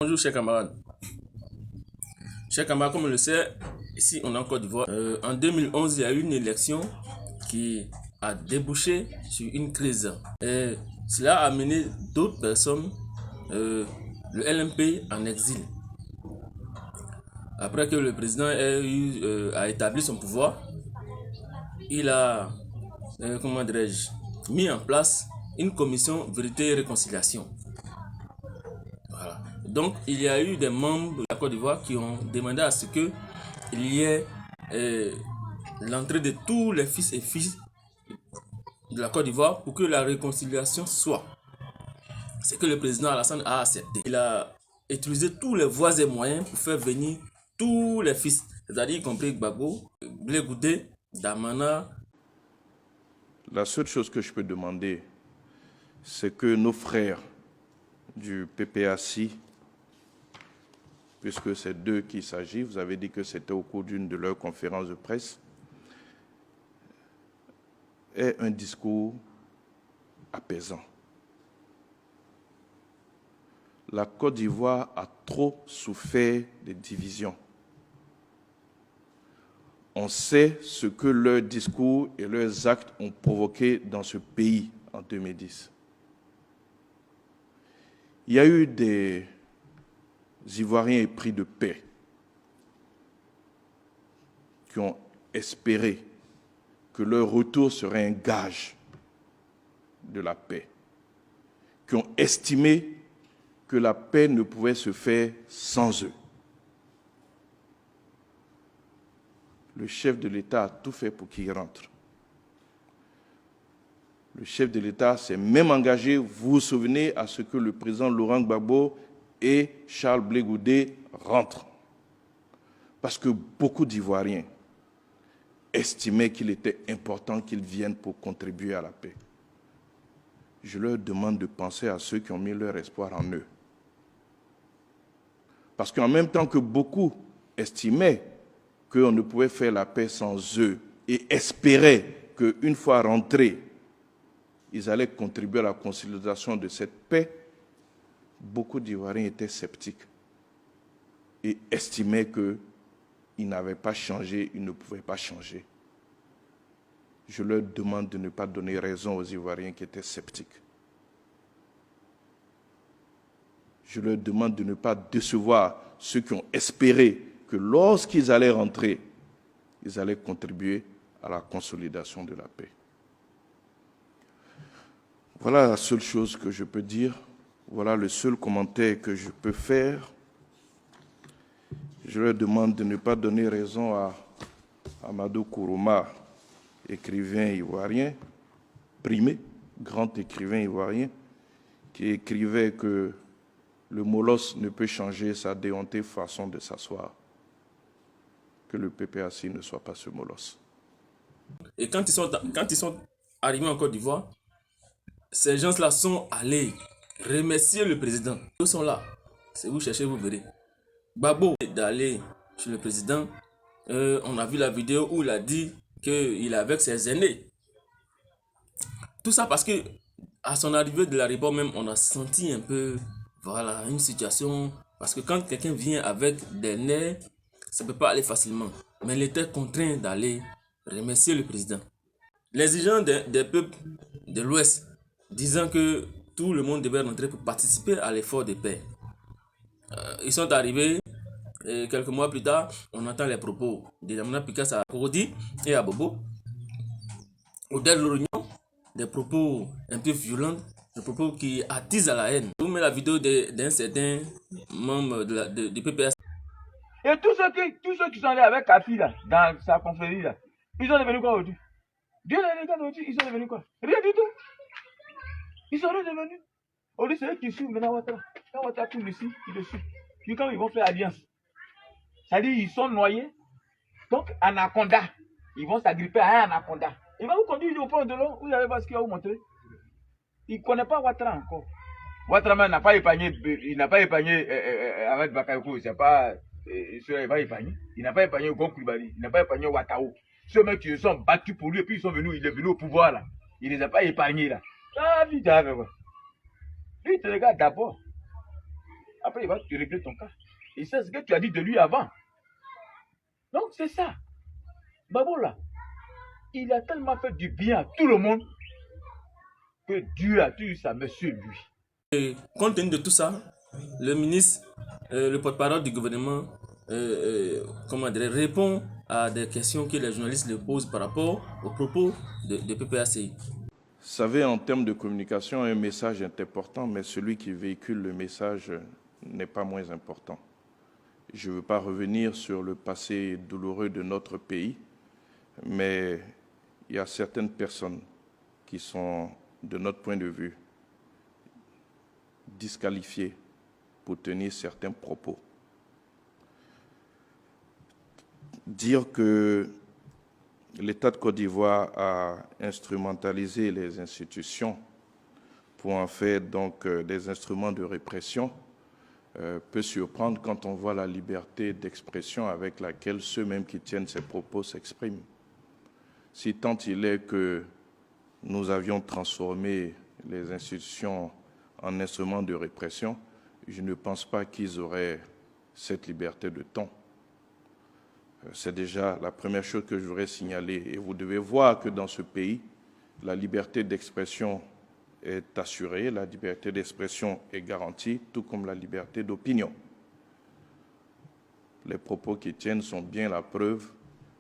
Bonjour chers camarades. Chers camarades, comme on le sait, ici on est en Côte d'Ivoire. En 2011, il y a eu une élection qui a débouché sur une crise. Et cela a amené d'autres personnes, le LMP, en exil. Après que le président a établi son pouvoir, il a, mis en place une commission vérité et réconciliation. Voilà. Donc, il y a eu des membres de la Côte d'Ivoire qui ont demandé à ce qu'il y ait l'entrée de tous les fils et filles de la Côte d'Ivoire pour que la réconciliation soit. C'est que le président Alassane a accepté. Il a utilisé tous les voies et moyens pour faire venir tous les fils, c'est-à-dire y compris Gbagbo, Blé Goudé, Damana. La seule chose que je peux demander, c'est que nos frères du PPAC, puisque c'est d'eux qu'il s'agit, vous avez dit que c'était au cours d'une de leurs conférences de presse, aient un discours apaisant. La Côte d'Ivoire a trop souffert des divisions. On sait ce que leurs discours et leurs actes ont provoqué dans ce pays en 2010. Il y a eu des Ivoiriens épris de paix qui ont espéré que leur retour serait un gage de la paix, qui ont estimé que la paix ne pouvait se faire sans eux. Le chef de l'État a tout fait pour qu'ils rentrent. Le chef de l'État s'est même engagé, vous vous souvenez, à ce que le président Laurent Gbagbo et Charles Blé Goudé rentrent. Parce que beaucoup d'Ivoiriens estimaient qu'il était important qu'ils viennent pour contribuer à la paix. Je leur demande de penser à ceux qui ont mis leur espoir en eux. Parce qu'en même temps que beaucoup estimaient qu'on ne pouvait faire la paix sans eux et espéraient qu'une fois rentrés, ils allaient contribuer à la consolidation de cette paix, beaucoup d'Ivoiriens étaient sceptiques et estimaient qu'ils n'avaient pas changé, ils ne pouvaient pas changer. Je leur demande de ne pas donner raison aux Ivoiriens qui étaient sceptiques. Je leur demande de ne pas décevoir ceux qui ont espéré que lorsqu'ils allaient rentrer, ils allaient contribuer à la consolidation de la paix. Voilà la seule chose que je peux dire. Voilà le seul commentaire que je peux faire. Je leur demande de ne pas donner raison à Amadou Kourouma, écrivain ivoirien, primé, grand écrivain ivoirien, qui écrivait que le molosse ne peut changer sa déhontée façon de s'asseoir. Que le PPAC ne soit pas ce molosse. Et quand ils sont arrivés en Côte d'Ivoire, ces gens-là sont allés remercier le président. Ils sont là. Si vous cherchez, vous verrez. Gbagbo d'aller chez le président. On a vu la vidéo où il a dit qu'il est avec ses aînés. Tout ça parce que à son arrivée de l'aéroport même, on a senti un peu, voilà, une situation. Parce que quand quelqu'un vient avec des nerfs, ça ne peut pas aller facilement. Mais il était contraint d'aller remercier le président. L'exigence des peuples de l'Ouest, disant que tout le monde devait rentrer pour participer à l'effort de paix. Ils sont arrivés et quelques mois plus tard, on entend les propos de Damana Picasso à Korodi et à Bobo. Au Del Lorignon, des propos un peu violents, des propos qui attisent à la haine. Je vous mets la vidéo d'un certain membre du PPS. Et tous ceux qui sont allés avec Kafi là, dans sa confrérie là, ils sont devenus quoi aujourd'hui? Dieu les regarde aujourd'hui, ils sont devenus quoi? Rien du tout. Ils sont rien devenus. Aujourd'hui, c'est eux qui suivent maintenant Ouattara. Quand Ouattara tourne ici, ils le suivent. Puis quand ils vont faire alliance, c'est-à-dire ils sont noyés. Donc, Anaconda, ils vont s'agripper à un Anaconda. Il va vous conduire au point de l'eau, vous allez voir ce qu'il va vous montrer. Il ne connaît pas Ouattara encore. Ouattara n'a pas épargné, il n'a pas épargné Ahmed Bakayoko, c'est pas. Il va épargner. Il n'a pas épargné Gon Coulibaly, il n'a pas épargné Ouattao. Ceux mecs qui se sont battus pour lui et puis il est venu au pouvoir là. Il ne les a pas épargnés là. Ah, vite, quoi. Lui, il te regarde d'abord. Après, il va te régler ton cas. Et c'est ce que tu as dit de lui avant. Donc, c'est ça. Babo, là, il a tellement fait du bien à tout le monde que Dieu a tué sa monsieur lui. Et compte tenu de tout ça, le ministre, le porte-parole du gouvernement, comment dire, répond à des questions que les journalistes lui posent par rapport aux propos de PPACI. Vous savez, en termes de communication, un message est important, mais celui qui véhicule le message n'est pas moins important. Je ne veux pas revenir sur le passé douloureux de notre pays, mais il y a certaines personnes qui sont, de notre point de vue, disqualifiées pour tenir certains propos. Dire que l'État de Côte d'Ivoire a instrumentalisé les institutions pour en faire donc des instruments de répression peut surprendre quand on voit la liberté d'expression avec laquelle ceux-mêmes qui tiennent ces propos s'expriment. Si tant il est que nous avions transformé les institutions en instruments de répression, je ne pense pas qu'ils auraient cette liberté de ton. C'est déjà la première chose que je voudrais signaler. Et vous devez voir que dans ce pays, la liberté d'expression est assurée, la liberté d'expression est garantie, tout comme la liberté d'opinion. Les propos qui tiennent sont bien la preuve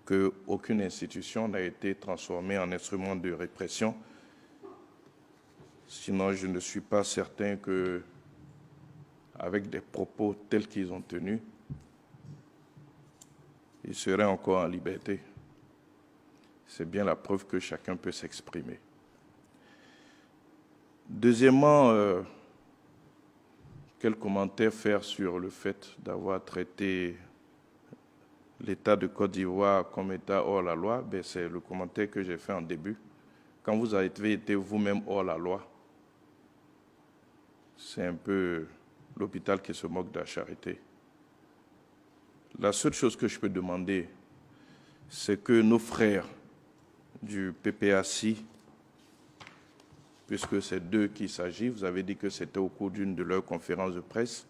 qu'aucune institution n'a été transformée en instrument de répression. Sinon, je ne suis pas certain que, avec des propos tels qu'ils ont tenus, ils seraient encore en liberté. C'est bien la preuve que chacun peut s'exprimer. Deuxièmement, quel commentaire faire sur le fait d'avoir traité l'État de Côte d'Ivoire comme État hors la loi? C'est le commentaire que j'ai fait en début. Quand vous avez été vous-même hors la loi, c'est un peu l'hôpital qui se moque de la charité. La seule chose que je peux demander, c'est que nos frères du PPACI, puisque c'est d'eux qu'il s'agit, vous avez dit que c'était au cours d'une de leurs conférences de presse,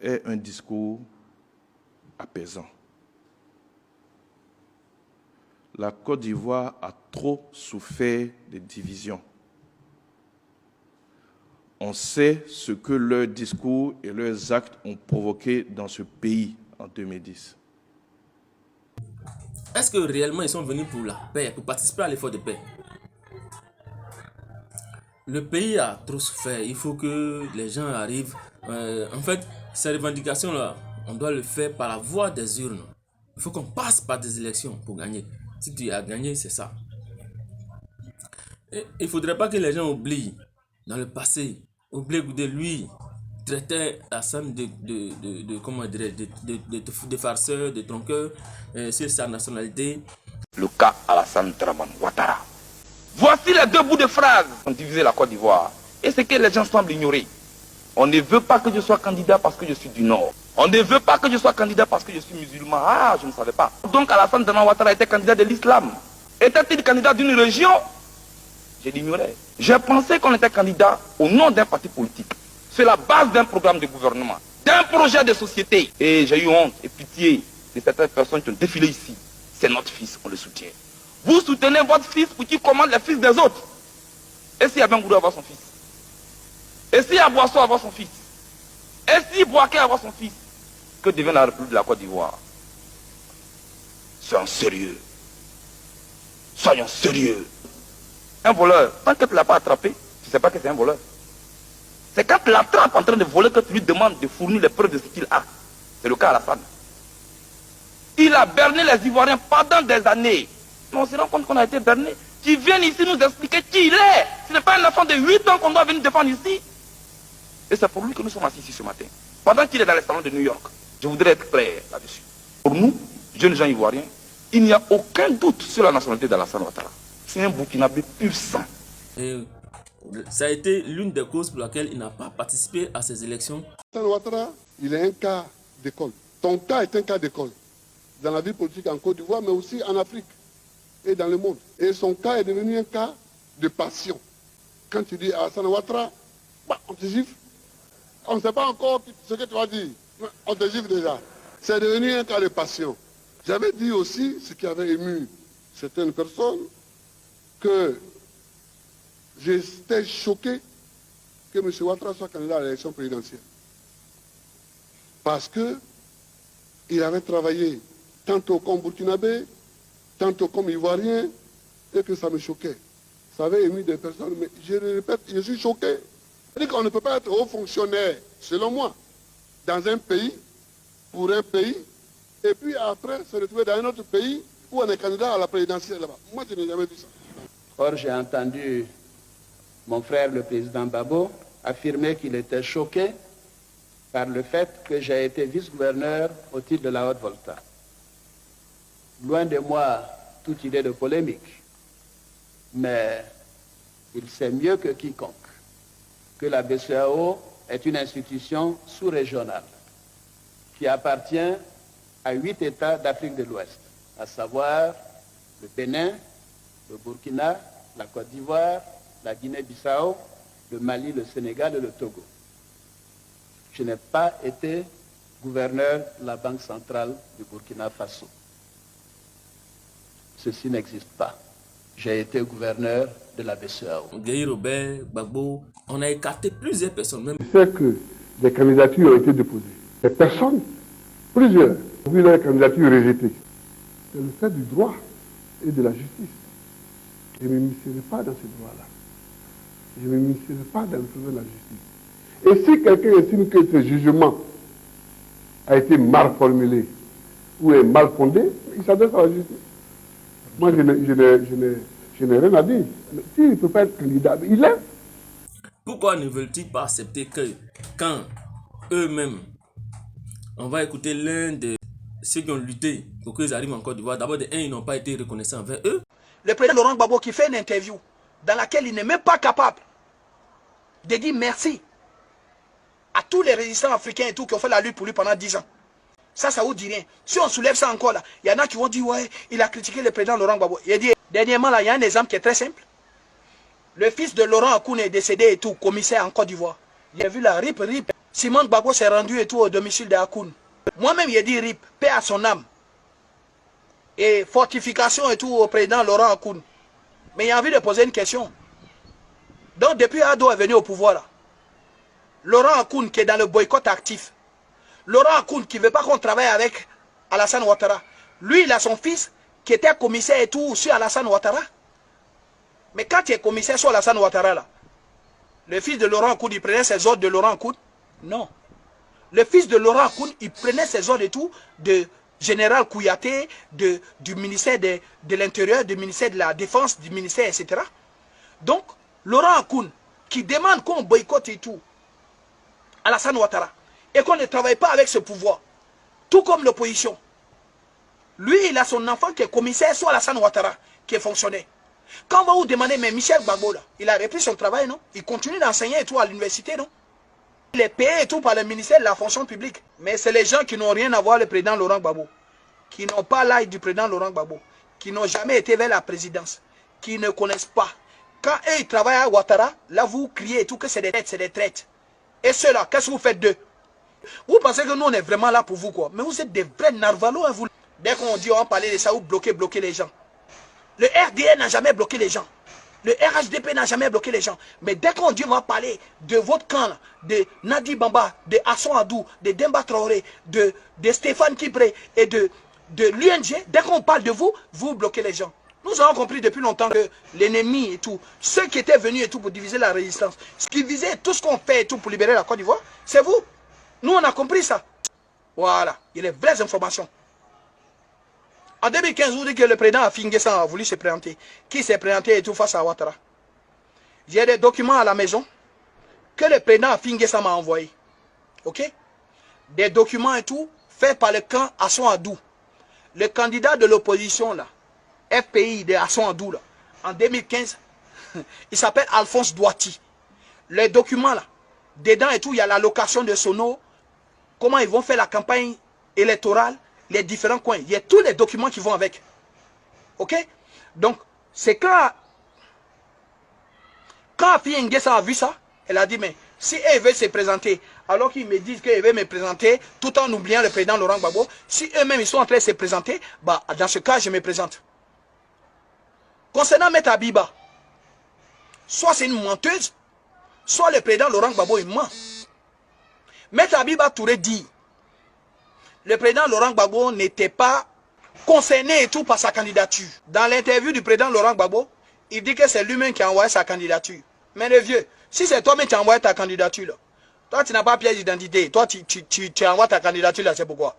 aient un discours apaisant. La Côte d'Ivoire a trop souffert des divisions. On sait ce que leurs discours et leurs actes ont provoqué dans ce pays en 2010. Est-ce que réellement ils sont venus pour la paix, pour participer à l'effort de paix? Le pays a trop souffert. Il faut que les gens arrivent. En fait, ces revendications-là, on doit le faire par la voie des urnes. Il faut qu'on passe par des élections pour gagner. Si tu as gagné, c'est ça. Et il ne faudrait pas que les gens oublient, dans le passé, oublient que lui traitait Hassan de farceur, de tronqueur, sur sa nationalité. Le cas Alassane Dramane Ouattara. Voici les deux bouts de phrases qui ont divisé la Côte d'Ivoire. Et ce que les gens semblent ignorer. On ne veut pas que je sois candidat parce que je suis du Nord. On ne veut pas que je sois candidat parce que je suis musulman. Ah, je ne savais pas. Donc Alassane Dramane Ouattara était candidat de l'islam. Était-il candidat d'une région? Je l'ignorais. J'ai pensé qu'on était candidat au nom d'un parti politique. C'est la base d'un programme de gouvernement, d'un projet de société. Et j'ai eu honte et pitié de certaines personnes qui ont défilé ici. C'est notre fils, on le soutient. Vous soutenez votre fils pour qu'il commande les fils des autres. Et si Abengourou avoir son fils? Et si Aboisson avoir son fils? Et si Boaké avoir son fils? Que devient la République de la Côte d'Ivoire? Soyons sérieux. Soyons sérieux. Un voleur, tant que tu ne l'as pas attrapé, tu ne sais pas que c'est un voleur. C'est quand tu l'attrapes en train de voler que tu lui demandes de fournir les preuves de ce qu'il a. C'est le cas Alassane. Il a berné les Ivoiriens pendant des années. Mais on se rend compte qu'on a été berné. Qui viennent ici nous expliquer qui il est. Ce n'est pas un enfant de 8 ans qu'on doit venir défendre ici. Et c'est pour lui que nous sommes assis ici ce matin. Pendant qu'il est dans les salons de New York. Je voudrais être clair là-dessus. Pour nous, jeunes gens ivoiriens, il n'y a aucun doute sur la nationalité d'Alassane Ouattara. C'est un Burkinabé pur sang. Et ça a été l'une des causes pour laquelle il n'a pas participé à ces élections. Alassane Ouattara, il est un cas d'école. Ton cas est un cas d'école. Dans la vie politique en Côte d'Ivoire, mais aussi en Afrique et dans le monde. Et son cas est devenu un cas de passion. Quand tu dis Alassane Ouattara, on te gifle. On ne sait pas encore ce que tu vas dire. On te gifle déjà. C'est devenu un cas de passion. J'avais dit aussi, ce qui avait ému certaines personnes, que j'étais choqué que M. Ouattara soit candidat à l'élection présidentielle. Parce qu'il avait travaillé tantôt comme burkinabé, tantôt comme ivoirien, et que ça me choquait. Ça avait ému des personnes, mais je le répète, je suis choqué. C'est-à-dire qu'on ne peut pas être haut fonctionnaire, selon moi, dans un pays, pour un pays, et puis après se retrouver dans un autre pays où on est candidat à la présidentielle là-bas. Moi, je n'ai jamais vu ça. Or, j'ai entendu mon frère, le président Babo, affirmer qu'il était choqué par le fait que j'ai été vice-gouverneur au titre de la Haute-Volta. Loin de moi toute idée de polémique, mais il sait mieux que quiconque que la BCEAO est une institution sous-régionale qui appartient à 8 États d'Afrique de l'Ouest, à savoir le Bénin, le Burkina, la Côte d'Ivoire, la Guinée-Bissau, le Mali, le Sénégal et le Togo. Je n'ai pas été gouverneur de la Banque centrale du Burkina Faso. Ceci n'existe pas. J'ai été gouverneur de la BCEAO. Gueye Robert, Gbagbo, on a écarté plusieurs personnes. Même. Je sais que des candidatures ont été déposées. Des personnes, plusieurs, ont vu leur candidature rejetée. C'est le fait du droit et de la justice. Je ne m'initierai pas dans ce droit-là. Je ne m'initierai pas dans le fait de la justice. Et si quelqu'un estime que ce jugement a été mal formulé ou est mal fondé, il s'adresse à la justice. Moi, je n'ai rien à dire. S'il ne peut pas être candidat, il est. Pourquoi ne veulent-ils pas accepter que quand eux-mêmes, on va écouter l'un de ceux qui ont lutté pour qu'ils arrivent en Côte d'Ivoire, d'abord, ils n'ont pas été reconnaissants envers eux. Le président Laurent Gbagbo qui fait une interview dans laquelle il n'est même pas capable de dire merci à tous les résistants africains et tout qui ont fait la lutte pour lui pendant 10 ans. Ça vous dit rien. Si on soulève ça encore là, il y en a qui vont dire ouais, il a critiqué le président Laurent Gbagbo. Il a dit, dernièrement là, il y a un exemple qui est très simple. Le fils de Laurent Akoun est décédé et tout, commissaire en Côte d'Ivoire. Il a vu la RIP. Simon Gbagbo s'est rendu et tout au domicile de Akoun. Moi-même, il a dit RIP, paix à son âme. Et fortification et tout au président Laurent Akoun. Mais il a envie de poser une question. Donc depuis Ado est venu au pouvoir là, Laurent Akoun qui est dans le boycott actif, Laurent Akoun qui ne veut pas qu'on travaille avec Alassane Ouattara, lui il a son fils qui était commissaire et tout sur Alassane Ouattara. Mais quand il est commissaire sur Alassane Ouattara là, le fils de Laurent Akoun il prenait ses ordres de Laurent Akoun? Non. Le fils de Laurent Akoun il prenait ses ordres et tout de Général Kouyaté, du ministère de l'Intérieur, du ministère de la Défense, du ministère, etc. Donc, Laurent Akoun, qui demande qu'on boycotte et tout, Alassane Ouattara, et qu'on ne travaille pas avec ce pouvoir, tout comme l'opposition. Lui, il a son enfant qui est commissaire sur Alassane Ouattara, qui est fonctionnaire. Quand on va vous demander, mais Michel Gbagbo, là, il a repris son travail, non? Il continue d'enseigner et tout à l'université, non? Il est payé et tout par le ministère de la fonction publique. Mais c'est les gens qui n'ont rien à voir avec le président Laurent Gbagbo, qui n'ont pas l'âge du président Laurent Gbagbo, qui n'ont jamais été vers la présidence, qui ne connaissent pas. Quand eux, ils travaillent à Ouattara, là, vous criez et tout que c'est des traites, c'est des traites. Et ceux-là, qu'est-ce que vous faites d'eux? Vous pensez que nous, on est vraiment là pour vous, quoi. Mais vous êtes des vrais narvalos, hein, vous. Dès qu'on dit, on va parler de ça, vous bloquez les gens. Le RDN n'a jamais bloqué les gens. Le RHDP n'a jamais bloqué les gens. Mais dès qu'on dit on va parler de votre camp, là, de Nadi Bamba, de Asson Adou, de Demba Traoré, de Stéphane Kibré et de l'UNG, dès qu'on parle de vous, vous bloquez les gens. Nous avons compris depuis longtemps que l'ennemi et tout, ceux qui étaient venus et tout pour diviser la résistance, ce qui visait tout ce qu'on fait et tout pour libérer la Côte d'Ivoire, c'est vous. Nous, on a compris ça. Voilà, il y a les vraies informations. En 2015, vous dites que le président Afingessa a voulu se présenter. Qui s'est présenté et tout face à Ouattara? J'ai des documents à la maison que le président Afingessa m'a envoyé. Ok? Des documents et tout faits par le camp Asson Adou. Le candidat de l'opposition là, FPI de Asson Adou là, en 2015, il s'appelle Alphonse Douati. Les documents là, dedans et tout, il y a l'allocation de Sono, comment ils vont faire la campagne électorale, les différents coins. Il y a tous les documents qui vont avec. Ok? Donc, c'est quand Afi Nguessa a vu ça, elle a dit, mais Si eux veulent se présenter, alors qu'ils me disent qu'ils veulent me présenter, tout en oubliant le président Laurent Gbagbo, si eux-mêmes ils sont en train de se présenter, bah, dans ce cas, je me présente. Concernant Maître Abiba, soit c'est une menteuse, soit le président Laurent Gbagbo il ment. Maître Abiba Touré dit, le président Laurent Gbagbo n'était pas concerné et tout par sa candidature. Dans l'interview du président Laurent Gbagbo, il dit que c'est lui-même qui a envoyé sa candidature. Mais le vieux, si c'est toi-même qui as envoyé ta candidature, là, toi tu n'as pas pièce d'identité, toi tu envoies ta candidature là, c'est pourquoi.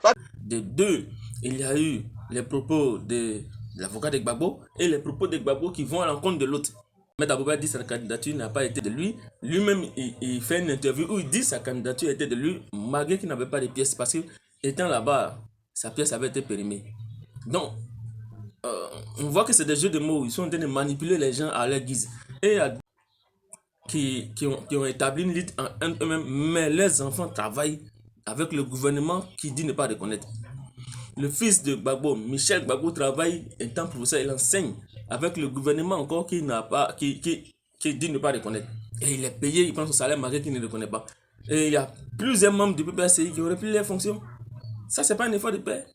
Toi... De deux, il y a eu les propos de l'avocat de Gbagbo et les propos de Gbagbo qui vont à l'encontre de l'autre. Maître Abouba dit que sa candidature n'a pas été de lui. Lui-même, il fait une interview où il dit que sa candidature était de lui, malgré qu'il n'avait pas de pièces, parce que étant là-bas, sa pièce avait été périmée. Donc, on voit que c'est des jeux de mots. Ils sont en train de manipuler les gens à leur guise. Et qui ont établi une lutte en eux-mêmes, mais les enfants travaillent avec le gouvernement qui dit ne pas reconnaître. Le fils de Gbagbo, Michel Gbagbo, travaille étant professeur, il enseigne avec le gouvernement encore qui dit ne pas reconnaître. Et il est payé, il prend son salaire malgré qu'il ne reconnaît pas. Et il y a plusieurs membres du PPACI qui ont repris leurs fonctions. Ça, c'est pas un effort de paix.